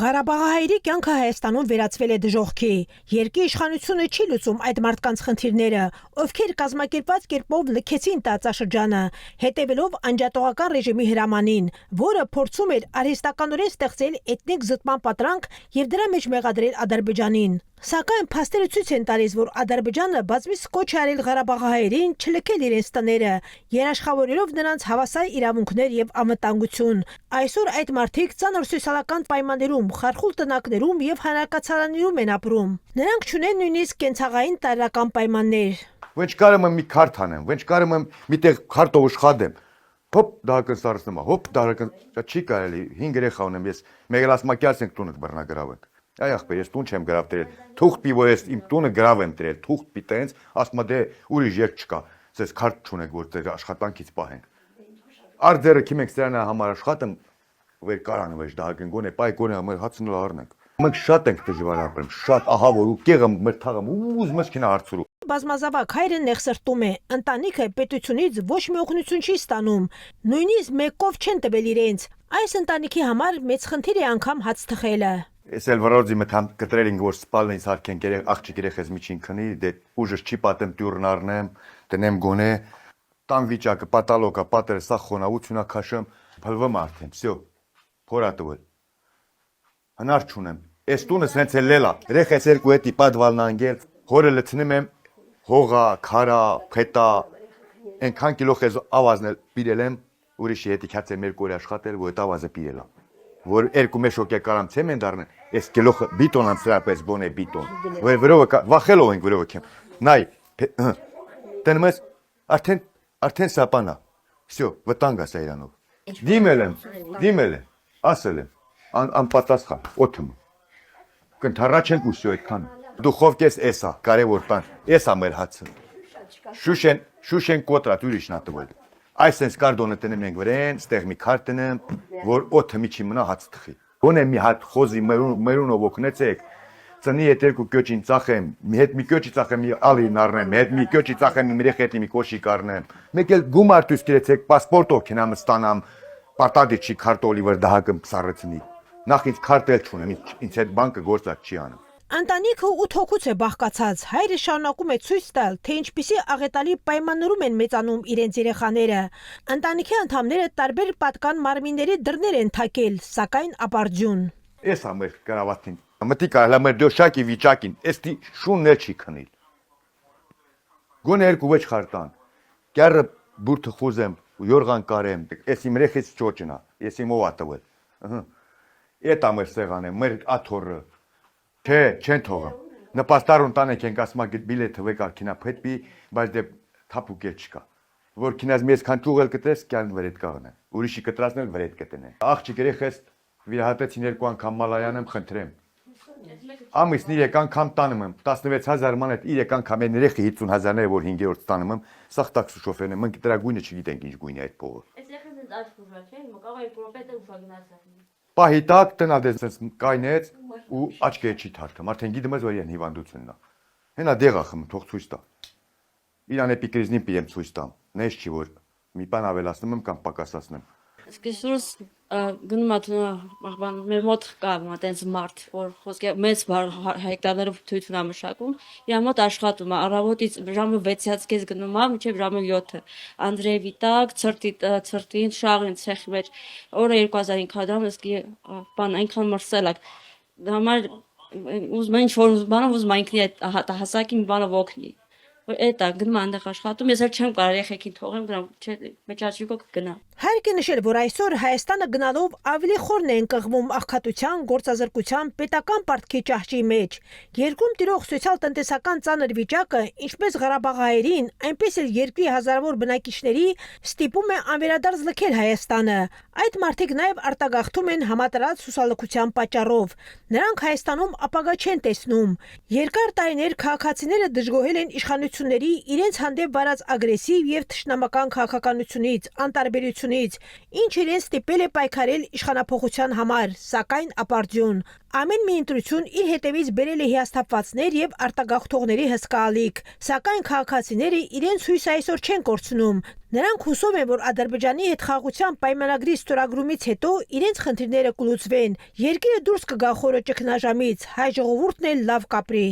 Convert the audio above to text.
Ղարաբաղահայերի կյանքը Հայաստանում վերածվել է դժոխքի։ Երկրի իշխանությունը չի լուծում այդ մարդկանց խնդիրները, ովքեր կազմակերպված կերպով լքեցին տարածաշրջանը, հետևելով անջատողական ռեժիմի հրամանին, որը փորձում էր արհեստականորեն ստեղծել էթնիկ զտման պատրանք եւ դրա մեջ մեղադրել Ադրբեջանին։ Սակայն փաստերը ցույց են տալիս, որ Ադրբեջանը բազմիցս կոչ է արել Ղարաբաղահայերին չլքել իրենց տները, երաշխավորելով նրանց հավասար իրավունքներ եւ անվտանգություն։ Այսօր այդ մարդիկ ծանր սոցիալական պայմաններում, խարխուլ տնակներում եւ հանրակացարաններում են ապրում։ Նրանք չունեն նույնիսկ կենցաղային տարրական պայմաններ։ Ոնց կարում եմ մի քարտ անեմ, ոնց կարում եմ միտեղ քարտով աշխատեմ։ Հոպ, դահակն սարսնում է, հոպ, դահակն չի կարելի, 5 երեխա ունեմ ես, մեկ էլ ասում եմ տունը բռնագրավենք։ Այ ախպեր, ես տուն չեմ գրավ դրել, թուղթ պի, որ ես իմ տունը գրավ եմ դրել, թուղթ պի տենց, ասում դե ուրիշ երկ չկա, ես քարտ չունեք, որ դեր աշխատանքից պահենք։ Արձերը քիմենք սրանա համար աշխատեմ, վեր կարան վեճ դահակն գոնե, պայ գոնե համար հացնուլ առնենք։ Մենք շատ ենք դժվար ապրում, շատ ահա որ ու կեղը մրթաղը ուզ մսկինա հարցրու։ Բազմազավակ հայրը նեղսրտում է, ընտանիքը պետությունից ոչ մի օգնություն չի ստանում, նույնիսկ մեկով չեն տվել իրենց։ Այս ընտանիքի համար մեծ խնդիր է անգամ հաց թխելը։ Ես էլ վրոձի մտամ կտրելին որ սպալն ինձ հարկեն աղջիկ երեխես միջին քնի, դե ուժս չի պատեմ տյուրն առնեմ, դնեմ գոնե, տան վիճակը պատալոկա, պատերը սա խոնավությունա քաշեմ, փլվում արդեն, всё, փորատվել։ Հնար չունեմ։ Այս տունը սենց էլ լելա, երեխես երկու հետի պատվալն անգել, հորը լցնում եմ հողա, քարա, փետա, այնքան կիլո խեզ ավազնել պիրել եմ, ուրիշի հետի քացեմ երկու օր աշխատել, որ այդ ավազը պիրելա։ Որ երկու մեշոկե կարամ ցեմ են դառնեն, այս կիլո բիտոն ամ սրապես բոնե բիտոն։ Որ վրովը վախելով ենք վրովը քեմ։ Նայ, տենմես արդեն սապանա։ Всё, վտանգա սայրանով։ Դիմել եմ, ասել եմ, անպատասխան, օթում։ Կընթառաչենք ու всё այդքան։ Դուխովկես էսա, կարևոր բան, էսա մեր հացը։ Շուշեն կոտրատ ուրիշն ատվել։ Այսպես կարդոնը տնեմ ենք վրեն, ստեղ մի քարտ տնեմ, որ օդը միջի մնա հաց թխի։ Գոնե մի հատ խոզի մերունով օգնեցեք, ծնի հետ երկու կյոճին ծախեմ, մի հետ մի կյոճի ծախեմ, մի ալին առնեմ, հետ մի կյոճի ծախեմ, մի երեխեքի մի կոշիկ առնեմ։ Մեկ էլ գումար դուս կերեցեք, պասպորտով կենամ ստանամ, պարտադիր չի քարտոլի վր դահակը սառեցնի։ Նախ ինձ քարտել չունեմ, ինձ այդ բանկը գործած չի անում։ Ընտանիքը 8 հոգուց է բաղկացած, հայրը շարունակում է ցույց տալ, թե ինչպիսի աղետալի պայմաններում են մեծանում իրենց երեխաները։ Ընտանիքի անդամները տարբեր պատկան մարմինների դռներ են թակել, սակայն ապարդյուն։ Էս ամեր կրավատին։ Մտի կարելի մեր դոշակի վիճակին, էստի շունն էլ չի քնել։ Գոնե երկու վեճ խարտան։ Կյարը բուրթը խոզեմ, յորղան կարեմ, էս իմ երեխից ճոճնա, ես իմ ով ատվել։ Էդ ամեր սեղան է, մեր աթորը։ Չէ, չեն թողում։ Նպաստարուն տանեք ենք ասում ագիտ բիլեթը վեկար քինա փետվի, բայց դե թափուկ է չկա։ Որ քինած մեզ քան ճուղել կտրես, կյան վրետ կաղնե։ Ուրիշի կտրածնել վրետ կտնե։ Աղջիկ երեխես վիրահատեցին երկու անգամ մալայան եմ խնդրեմ։ Ամիսն 3 անգամ տանում եմ, 16000 մանետ 3 անգամ են երեխի 50000-ները որ 5-րդ տանում եմ, սախ տաքսի շոֆերն եմ, մենք դրա գույնը չգիտենք ինչ գույն է այդ փողը։ Այս երեխան աչք ուժա չէ, մկաղ 2 րոպե դե ուշա գնացա։ Պահի տակ տնադես կայնեց ու աչքը չի թարթում, արդեն գիտեմ ես որ են հիվանդությունն է։ Հենա դեղա խմում, թող ցույց տա։ Իրան էպիկրիզնին պիեմ ցույց տամ, նես չի որ մի բան ավելացնում եմ կամ պակասացնեմ։ Սկսուս գնում ախբան մեր մոտ կա այտենց մարդ, որ խոսքը մեծ հեկտարներով թույթուն է մշակում, իր մոտ աշխատում է, առավոտից ժամը 6-ից կես գնում է, մինչև ժամը 7-ը։ Անդրեևի տակ, ցրտին, շաղին ցեխի մեջ, օրը 2500 դրամ, ըսկի բան այնքան մրսել է։ Համար ուզում ինչ որ բանով ուզում ինքնի այդ հասակին բանով օգնի։ Որ էտա գնում այնտեղ աշխատում, ես էլ չեմ կարող երեխեքին թողեմ, գնամ, չէ, մեջաճյուկը կգնա։ Հարկ է նշել, որ այսօր Հայաստանը գնալով ավելի խորն է ընկղվում աղքատության, գործազրկության, պետական պարտքի ճահճի մեջ։ Երկրում տիրող սոցիալ-տնտեսական ծանր վիճակը, ինչպես Ղարաբաղահայերին, այնպես էլ երկրի հազարավոր բնակիչների ստիպում է անվերադարձ լքել Հայաստանը։ Այդ մարդիկ նաև արտագաղթում են համատարած հուսալքության պատճառով։ Նրանք Հայաստանում ապագա չեն տեսնում։ Երկար տարիներ քաղաքացիները դժգոհել են իշխանությունների իրենց հանդեպ վարած ագրեսիվ եւ թշնամական քաղաքականությունից, անտարբերությունից կառավարությունից, ինչ իրեն ստիպել է պայքարել իշխանափոխության համար, սակայն ապարդյուն։ Ամեն մի ընտրություն իր հետևից բերել է հիասթափվածներ եւ արտագաղթողների հսկալիք, սակայն քաղաքացիները իրենց հույսը այսօր չեն կորցնում։ Նրանք հուսով են, որ Ադրբեջանի հետ խաղաղության պայմանագրի ստորագրումից հետո իրենց խնդիրները կլուծվեն, երկիրը դուրս կգա խորը ճգնաժամից, հայ ժողովուրդն էլ լավ կապրի։